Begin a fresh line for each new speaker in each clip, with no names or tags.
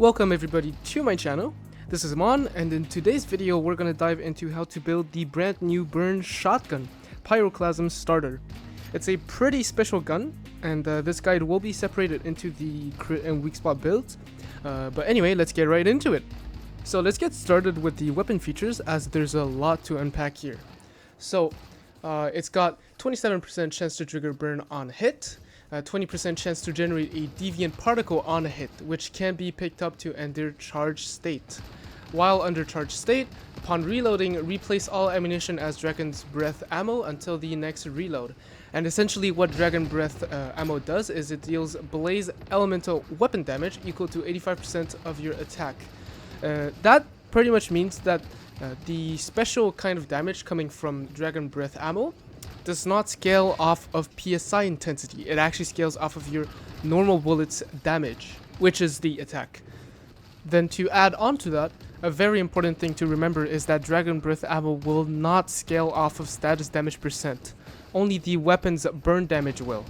Welcome everybody to my channel. This is Amoun, and in today's video we're gonna dive into how to build the brand new burn shotgun, Pyroclasm Starter. It's a pretty special gun, and this guide will be separated into the crit and weak spot builds. But anyway, let's get right into it. So let's get started with the weapon features, as there's a lot to unpack here. So it's got 27% chance to trigger burn on hit, 20% chance to generate a deviant particle on a hit, which can be picked up to enter charged state. While under charged state, upon reloading, replace all ammunition as Dragon's Breath ammo until the next reload. And essentially what Dragon Breath ammo does is it deals blaze elemental weapon damage equal to 85% of your attack. That pretty much means that the special kind of damage coming from Dragon Breath ammo does not scale off of PSI intensity. It actually scales off of your normal bullets damage, which is the attack. Then to add on to that, a very important thing to remember is that Dragon Breath ammo will not scale off of status damage percent. Only the weapon's burn damage will.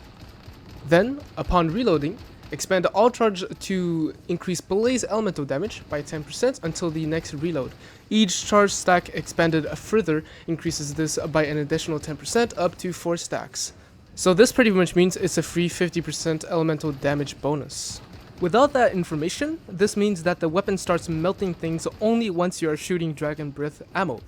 Then, upon reloading, expand all charge to increase blaze elemental damage by 10% until the next reload. Each charge stack expanded further increases this by an additional 10% up to 4 stacks. So this pretty much means it's a free 50% elemental damage bonus. Without that information, this means that the weapon starts melting things only once you are shooting Dragon Breath ammo.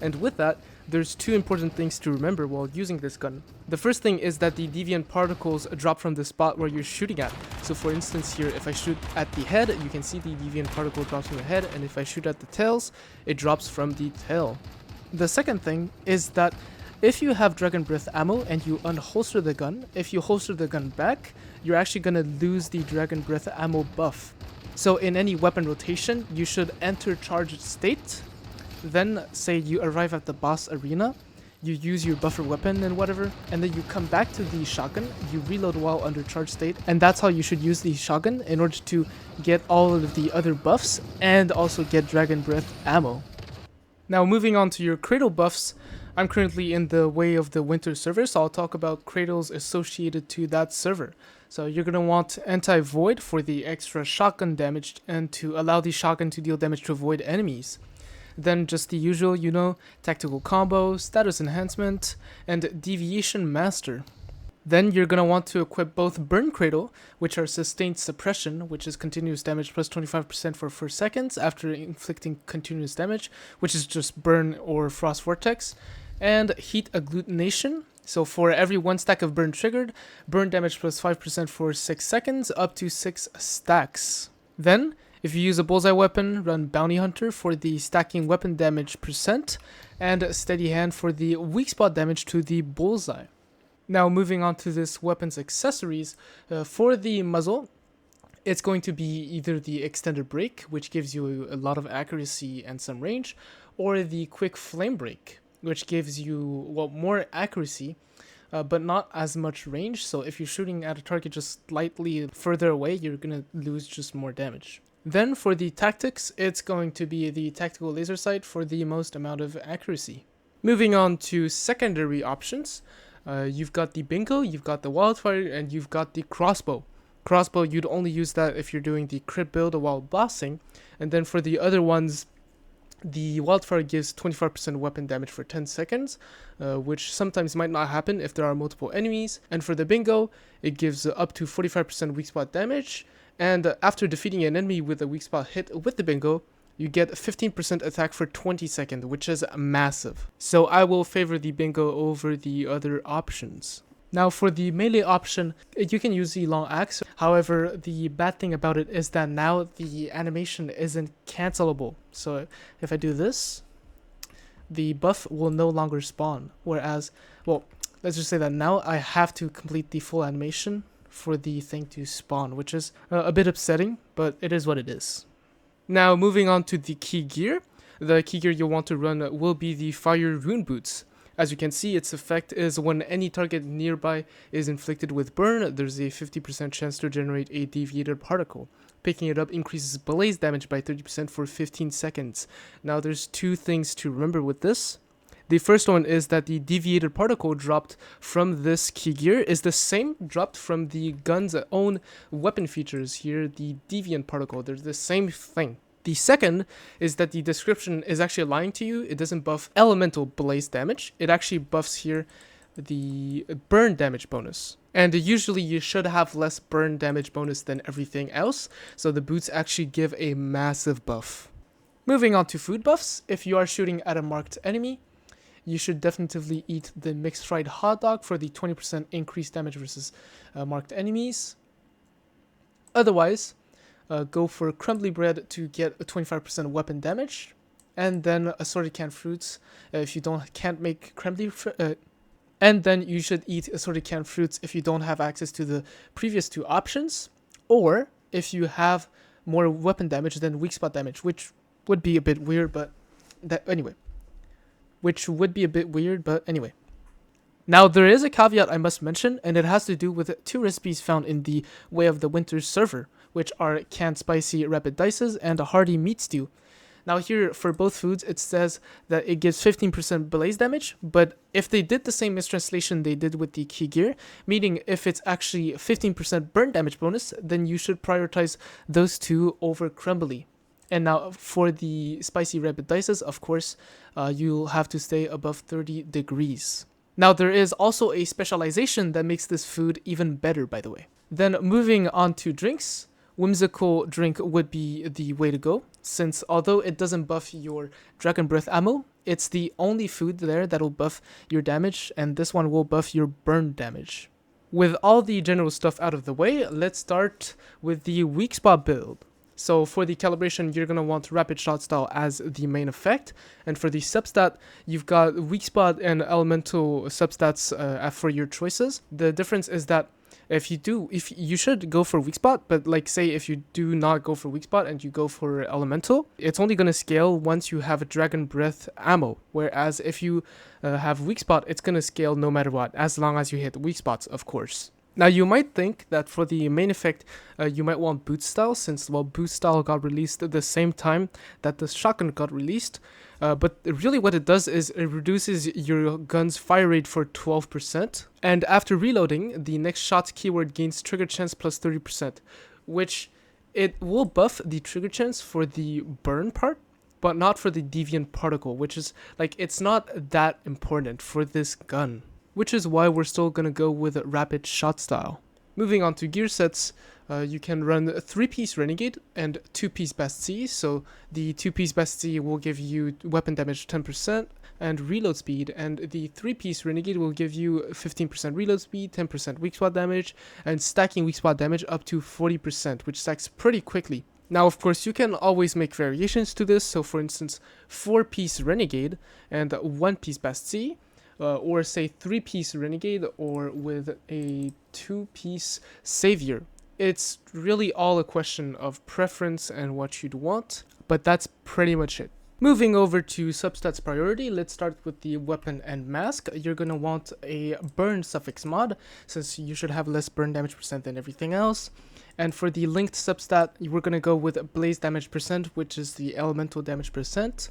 And with that, there's two important things to remember while using this gun. The first thing is that the deviant particles drop from the spot where you're shooting at. So for instance here, if I shoot at the head, you can see the deviant particle drops from the head, and if I shoot at the tails, it drops from the tail. The second thing is that if you have Dragon Breath ammo and you unholster the gun, if you holster the gun back, you're actually gonna lose the Dragon Breath ammo buff. So in any weapon rotation, you should enter charged state. Then say you arrive at the boss arena, you use your buffer weapon and whatever, and then you come back to the shotgun, you reload while under charge state, and that's how you should use the shotgun in order to get all of the other buffs and also get Dragon Breath ammo. Now moving on to your Cradle buffs, I'm currently in the way of the winter server, so I'll talk about Cradles associated to that server. So you're going to want Anti-Void for the extra shotgun damage and to allow the shotgun to deal damage to avoid enemies. Then just the usual, tactical combo, status enhancement, and deviation master. Then you're going to want to equip both Burn Cradle, which are sustained suppression, which is continuous damage plus 25% for 4 seconds after inflicting continuous damage, which is just burn or frost vortex, and heat agglutination. So for every 1 stack of burn triggered, burn damage plus 5% for 6 seconds up to 6 stacks. Then if you use a bullseye weapon, run Bounty Hunter for the stacking weapon damage percent, and Steady Hand for the weak spot damage to the bullseye. Now moving on to this weapon's accessories, for the muzzle, it's going to be either the Extended Break, which gives you a lot of accuracy and some range, or the Quick Flame Break, which gives you more accuracy, but not as much range. So if you're shooting at a target just slightly further away, you're going to lose just more damage. Then for the tactics, it's going to be the tactical laser sight for the most amount of accuracy. Moving on to secondary options, you've got the bingo, you've got the wildfire, and you've got the crossbow. Crossbow, you'd only use that if you're doing the crit build while bossing, and then for the other ones, the wildfire gives 25% weapon damage for 10 seconds, which sometimes might not happen if there are multiple enemies. And for the bingo, it gives up to 45% weak spot damage. And after defeating an enemy with a weak spot hit with the bingo, you get 15% attack for 20 seconds, which is massive. So I will favor the bingo over the other options. Now for the melee option, you can use the long axe. However, the bad thing about it is that now the animation isn't cancelable. So if I do this, the buff will no longer spawn. Whereas, let's just say that now I have to complete the full animation for the thing to spawn, which is a bit upsetting, but it is what it is. Now moving on to the key gear. The key gear you'll want to run will be the Fire Rune Boots. As you can see, its effect is when any target nearby is inflicted with burn, there's a 50% chance to generate a deviated particle. Picking it up increases blaze damage by 30% for 15 seconds. Now there's two things to remember with this. The first one is that the deviated particle dropped from this key gear is the same dropped from the gun's own weapon features here, the deviant particle. They're the same thing. The second is that the description is actually lying to you. It doesn't buff elemental blaze damage. It actually buffs here the burn damage bonus. And usually you should have less burn damage bonus than everything else, so the boots actually give a massive buff. Moving on to food buffs, if you are shooting at a marked enemy, you should definitely eat the mixed fried hot dog for the 20% increased damage versus marked enemies. Otherwise, go for crumbly bread to get a 25% weapon damage, and then assorted canned fruits if you can't make crumbly. And then you should eat assorted canned fruits if you don't have access to the previous two options, or if you have more weapon damage than weak spot damage, which would be a bit weird, but anyway. Now, there is a caveat I must mention, and it has to do with two recipes found in the Way of the Winter server, which are canned spicy rapid dices and a hearty meat stew. Now here, for both foods, it says that it gives 15% blaze damage, but if they did the same mistranslation they did with the key gear, meaning if it's actually 15% burn damage bonus, then you should prioritize those two over crumbly. And now for the spicy rapid dices, of course, you'll have to stay above 30 degrees. Now there is also a specialization that makes this food even better, by the way. Then moving on to drinks, whimsical drink would be the way to go, since although it doesn't buff your dragon breath ammo, it's the only food there that'll buff your damage, and this one will buff your burn damage. With all the general stuff out of the way, let's start with the Weakspot build. So for the calibration, you're going to want rapid shot style as the main effect, and for the substat, you've got Weakspot and elemental substats for your choices. The difference is that if you should go for Weakspot, but like say if you do not go for Weakspot and you go for elemental, it's only going to scale once you have a dragon breath ammo, whereas if you have Weakspot, it's going to scale no matter what, as long as you hit weak spots, of course. Now you might think that for the main effect, you might want boot style, since boot style got released at the same time that the shotgun got released, but really what it does is it reduces your gun's fire rate for 12%, and after reloading, the next shot keyword gains trigger chance plus 30%, which it will buff the trigger chance for the burn part, but not for the deviant particle, which is like, it's not that important for this gun, which is why we're still gonna go with rapid shot style. Moving on to gear sets, you can run a 3-piece Renegade and 2-piece Bastille. So the 2-piece Bastille will give you weapon damage 10% and reload speed, and the 3-piece Renegade will give you 15% reload speed, 10% weak spot damage, and stacking weak spot damage up to 40%, which stacks pretty quickly. Now, of course, you can always make variations to this. So for instance, 4-piece Renegade and 1-piece Bastille, or say 3-piece Renegade, or with a 2-piece Savior. It's really all a question of preference and what you'd want, but that's pretty much it. Moving over to substats priority, let's start with the weapon and mask. You're going to want a burn suffix mod, since you should have less burn damage percent than everything else. And for the linked substat, we're going to go with blaze damage percent, which is the elemental damage percent.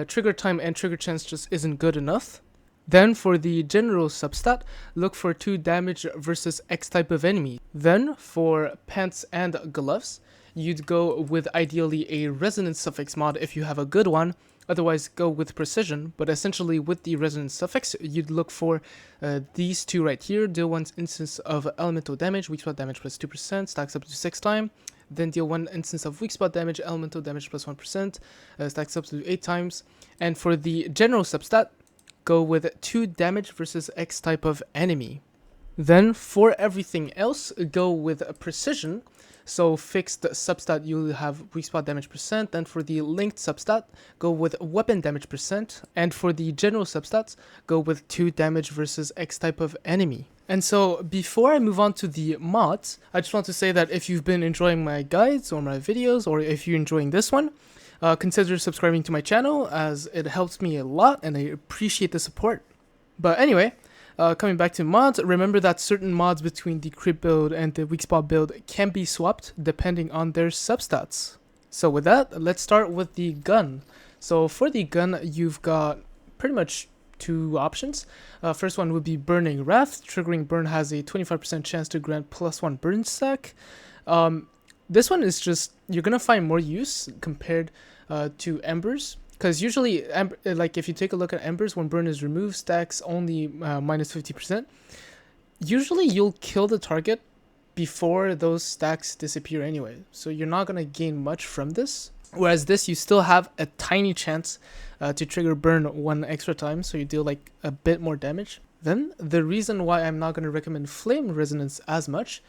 Trigger time and trigger chance just isn't good enough. Then for the general substat, look for 2 damage versus X type of enemy. Then for pants and gloves, you'd go with ideally a resonance suffix mod if you have a good one, otherwise go with precision, but essentially with the resonance suffix, you'd look for these two right here. Deal 1 instance of elemental damage, weak spot damage plus 2%, stacks up to 6 times. Then deal 1 instance of weak spot damage, elemental damage plus 1%, stacks up to 8 times. And for the general substat, go with 2 damage versus X type of enemy. Then for everything else, go with precision. So fixed substat, you'll have weak spot damage percent. Then for the linked substat, go with weapon damage percent. And for the general substats, go with 2 damage versus X type of enemy. And so before I move on to the mods, I just want to say that if you've been enjoying my guides or my videos, or if you're enjoying this one, consider subscribing to my channel, as it helps me a lot and I appreciate the support. But anyway, coming back to mods, remember that certain mods between the crit build and the Weakspot build can be swapped depending on their substats. So with that, let's start with the gun. So for the gun, you've got pretty much two options. First one would be Burning Wrath. Triggering burn has a 25% chance to grant +1 burn stack. This one is just, you're gonna find more use compared to Embers, because usually, like if you take a look at Embers, when burn is removed, stacks only minus 50%. Usually you'll kill the target before those stacks disappear anyway, so you're not gonna gain much from this. Whereas this, you still have a tiny chance to trigger burn one extra time, so you deal like a bit more damage. Then the reason why I'm not going to recommend Flame Resonance as much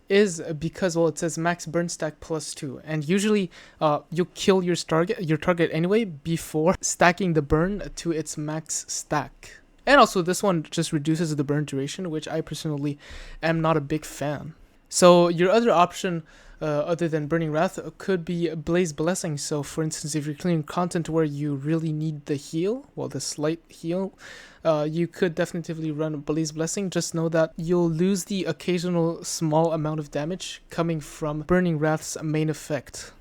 is because, well, it says max burn stack +2, and usually you kill your target anyway before stacking the burn to its max stack. And also this one just reduces the burn duration, which I personally am not a big fan. So your other option other than Burning Wrath could be Blaze Blessing. So for instance, if you're clearing content where you really need the heal, well, the slight heal, you could definitively run Blaze Blessing. Just know that you'll lose the occasional small amount of damage coming from Burning Wrath's main effect.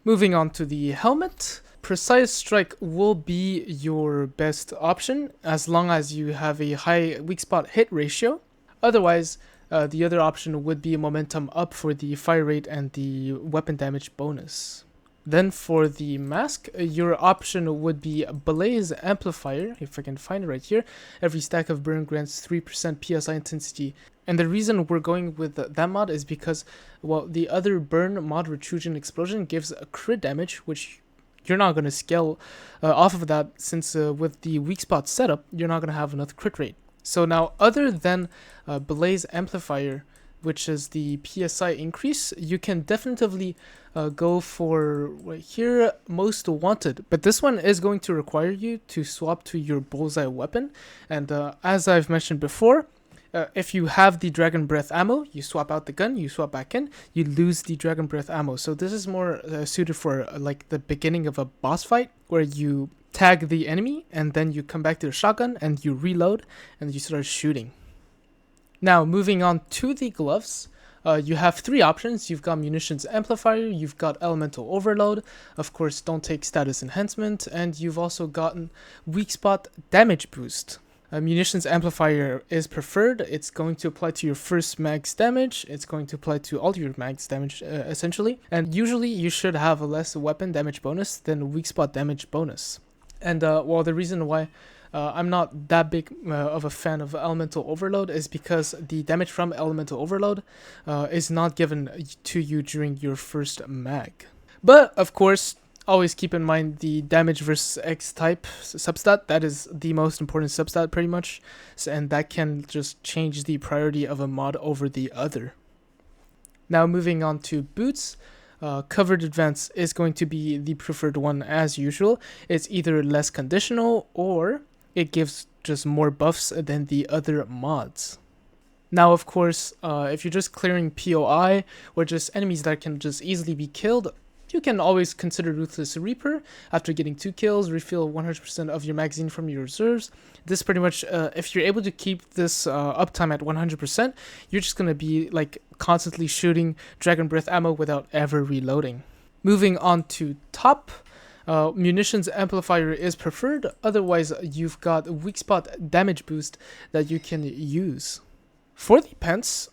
Moving on to the helmet. Precise Strike will be your best option as long as you have a high weak spot hit ratio. Otherwise, the other option would be Momentum Up for the fire rate and the weapon damage bonus. Then for the mask, your option would be Blaze Amplifier, if I can find it right here. Every stack of burn grants 3% PSI intensity. And the reason we're going with that mod is because, well, the other burn mod, Retrusion Explosion, gives a crit damage, which you're not going to scale off of that, since with the weak spot setup, you're not going to have enough crit rate. So now, other than Blaze Amplifier, which is the PSI increase, you can definitively go for right here, Most Wanted. But this one is going to require you to swap to your Bullseye weapon. And as I've mentioned before, if you have the Dragon Breath ammo, you swap out the gun, you swap back in, you lose the Dragon Breath ammo. So this is more suited for like the beginning of a boss fight, where you tag the enemy and then you come back to the shotgun and you reload and you start shooting. Now moving on to the gloves, you have three options. You've got Munitions Amplifier, you've got Elemental Overload, of course don't take Status Enhancement, and you've also gotten Weak Spot Damage Boost. Munitions Amplifier is preferred. It's going to apply to your first mag's damage. It's going to apply to all your mag's damage, essentially. And usually you should have a less weapon damage bonus than weak spot damage bonus. And well, the reason why I'm not that big of a fan of Elemental Overload is because the damage from Elemental Overload is not given to you during your first mag. But of course, always keep in mind the damage versus X type substat. That is the most important substat pretty much, and that can just change the priority of a mod over the other. Now moving on to boots. Covered Advance is going to be the preferred one as usual. It's either less conditional or it gives just more buffs than the other mods. Now, of course, if you're just clearing POI or just enemies that can just easily be killed, you can always consider Ruthless Reaper. After getting 2 kills, refill 100% of your magazine from your reserves. This pretty much, if you're able to keep this uptime at 100%, you're just going to be like constantly shooting Dragon Breath ammo without ever reloading. Moving on to top. Munitions Amplifier is preferred. Otherwise, you've got Weak Spot Damage Boost that you can use. For the pants,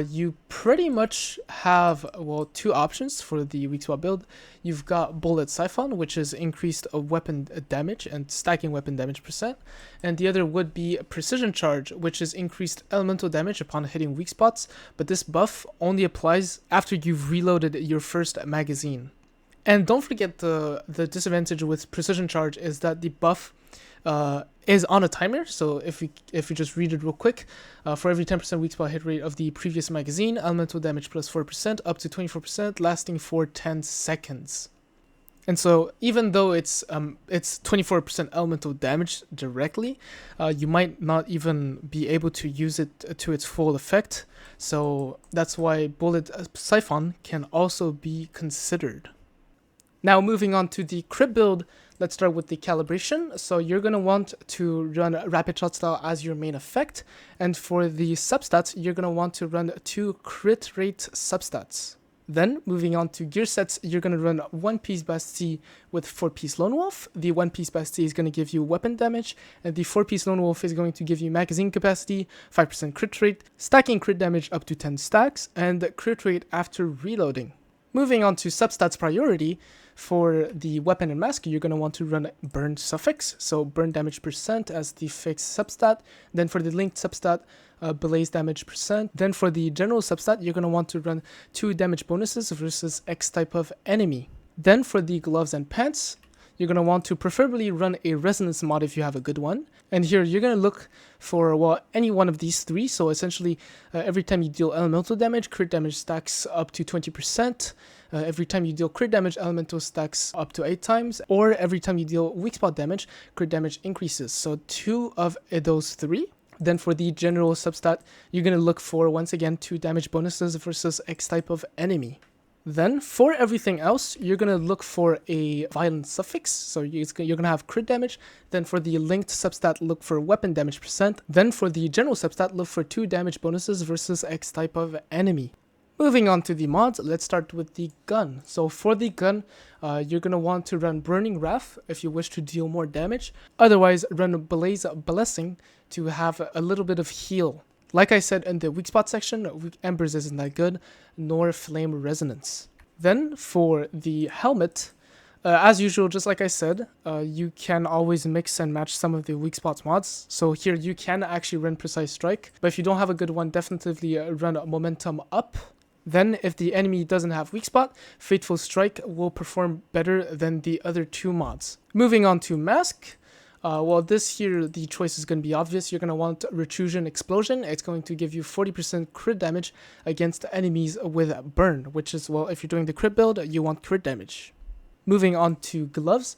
you pretty much have, well, two options for the Weakspot build. You've got Bullet Siphon, which is increased weapon damage and stacking weapon damage %. And the other would be Precision Charge, which is increased elemental damage upon hitting weak spots. But this buff only applies after you've reloaded your first magazine. And don't forget the disadvantage with Precision Charge is that the buff is on a timer. So if you just read it real quick, for every 10% weak spot hit rate of the previous magazine, elemental damage plus 4% up to 24%, lasting for 10 seconds. And so even though it's 24% elemental damage directly, you might not even be able to use it to its full effect. So that's why Bullet Siphon can also be considered. Now moving on to the crit build, let's start with the calibration. So you're going to want to run Rapid Shot Style as your main effect. And for the substats, you're going to want to run 2 crit rate substats. Then, moving on to gear sets, you're going to run 1-piece Bastille with 4-piece Lone Wolf. The 1-piece Bastille is going to give you weapon damage, and the 4-piece Lone Wolf is going to give you magazine capacity, 5% crit rate, stacking crit damage up to 10 stacks, and crit rate after reloading. Moving on to substats priority, for the weapon and mask, you're going to want to run burn suffix, so burn damage percent as the fixed substat. Then for the linked substat, blaze damage percent. Then for the general substat, you're going to want to run 2 damage bonuses versus X type of enemy. Then for the gloves and pants, you're going to want to preferably run a resonance mod if you have a good one. And here you're going to look for, well, any one of these 3. So essentially, every time you deal elemental damage, crit damage stacks up to 20%. Every time you deal crit damage, elemental stacks up to 8 times. Or every time you deal weak spot damage, crit damage increases. So 2 of those 3. Then for the general substat, you're going to look for, once again, 2 damage bonuses versus X type of enemy. Then for everything else, you're going to look for a violent suffix, so you're going to have crit damage. Then for the linked substat, look for weapon damage percent. Then for the general substat, look for 2 damage bonuses versus X type of enemy. Moving on to the mods, let's start with the gun. So for the gun, you're going to want to run Burning Wrath if you wish to deal more damage. Otherwise, run Blaze Blessing to have a little bit of heal. Like I said in the weak spot section, weak embers isn't that good, nor flame resonance. Then for the helmet, as usual, just like I said, you can always mix and match some of the weak spots mods. So here you can actually run Precise Strike, but if you don't have a good one, definitely run Momentum Up. Then if the enemy doesn't have weak spot, Fateful Strike will perform better than the other 2 mods. Moving on to mask. Well, this here, the choice is going to be obvious. You're going to want Retrusion Explosion. It's going to give you 40% crit damage against enemies with burn, which is, well, if you're doing the crit build, you want crit damage. Moving on to gloves,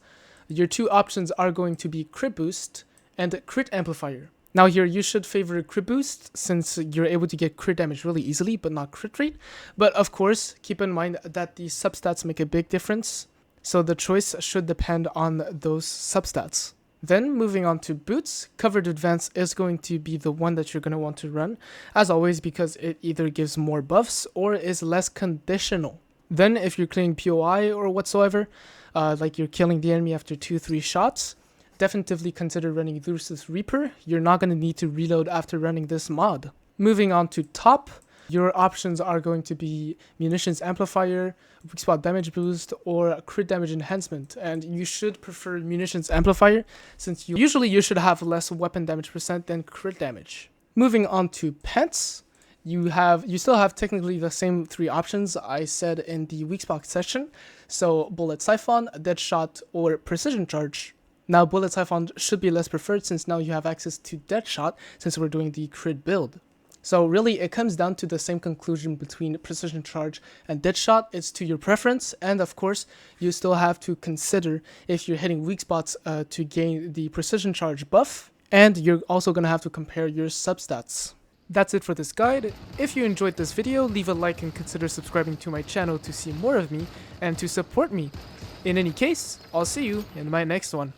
your 2 options are going to be Crit Boost and Crit Amplifier. Now here, you should favor Crit Boost since you're able to get crit damage really easily, but not crit rate. But of course, keep in mind that the substats make a big difference, so the choice should depend on those substats. Then moving on to boots, Covered Advance is going to be the one that you're going to want to run, as always, because it either gives more buffs or is less conditional. Then if you're clearing POI or whatsoever, like you're killing the enemy after 2-3 shots, definitely consider running Lucis Reaper. You're not going to need to reload after running this mod. Moving on to top, your options are going to be Munitions Amplifier, Weak Spot Damage Boost, or Crit Damage Enhancement. And you should prefer Munitions Amplifier, since you should have less weapon damage percent than crit damage. Moving on to pants, you still have technically the same 3 options I said in the Weak Spot section. So Bullet Siphon, Deadshot, or Precision Charge. Now Bullet Siphon should be less preferred since now you have access to Deadshot since we're doing the crit build. So really, it comes down to the same conclusion between Precision Charge and Deadshot. It's to your preference, and of course, you still have to consider if you're hitting weak spots to gain the Precision Charge buff, and you're also going to have to compare your substats. That's it for this guide. If you enjoyed this video, leave a like and consider subscribing to my channel to see more of me and to support me. In any case, I'll see you in my next one.